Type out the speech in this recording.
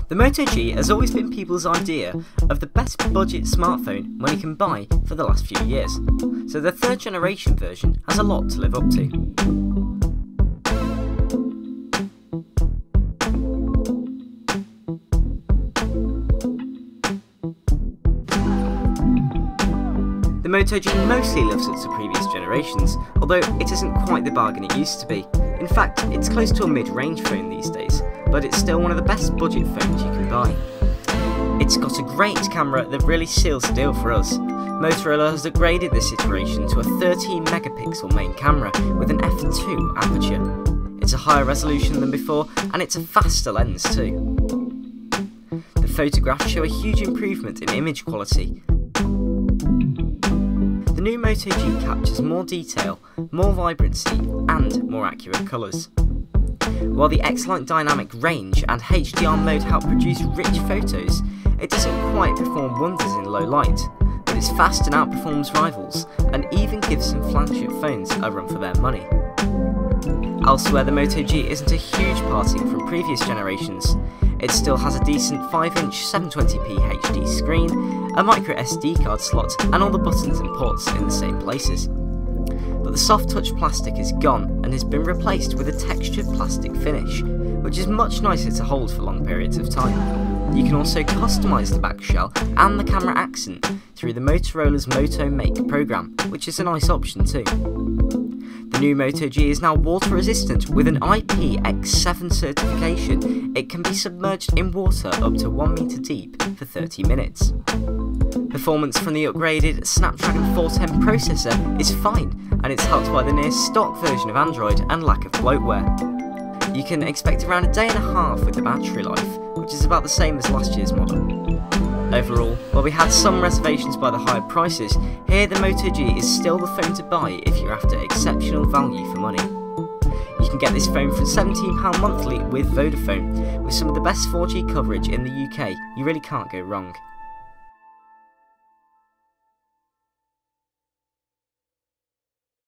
The Moto G has always been people's idea of the best budget smartphone money can buy for the last few years, so the third generation version has a lot to live up to. The Moto G mostly lives up to previous generations, although it isn't quite the bargain it used to be. In fact, it's close to a mid-range phone these days, but it's still one of the best budget phones you can buy. It's got a great camera that really seals the deal for us. Motorola has upgraded this iteration to a 13 megapixel main camera with an f2 aperture. It's a higher resolution than before, and it's a faster lens too. The photographs show a huge improvement in image quality. The new Moto G captures more detail, more vibrancy, and more accurate colours. While the excellent dynamic range and HDR mode help produce rich photos, it doesn't quite perform wonders in low light, but it's fast and outperforms rivals, and even gives some flagship phones a run for their money. Elsewhere, the Moto G isn't a huge parting from previous generations. It still has a decent 5-inch 720p HD screen, a micro SD card slot, and all the buttons and ports in the same places. But the soft touch plastic is gone and has been replaced with a textured plastic finish, which is much nicer to hold for long periods of time. You can also customise the back shell and the camera accent through the Motorola's Moto Make program, which is a nice option too. The new Moto G is now water resistant with an IPX7 certification. It can be submerged in water up to 1 metre deep for 30 minutes. Performance from the upgraded Snapdragon 410 processor is fine, and it's helped by the near stock version of Android and lack of bloatware. You can expect around a day and a half with the battery life, which is about the same as last year's model. Overall, while we had some reservations by the higher prices, here the Moto G is still the phone to buy if you're after exceptional value for money. You can get this phone for £17 monthly with Vodafone, with some of the best 4G coverage in the UK. You really can't go wrong.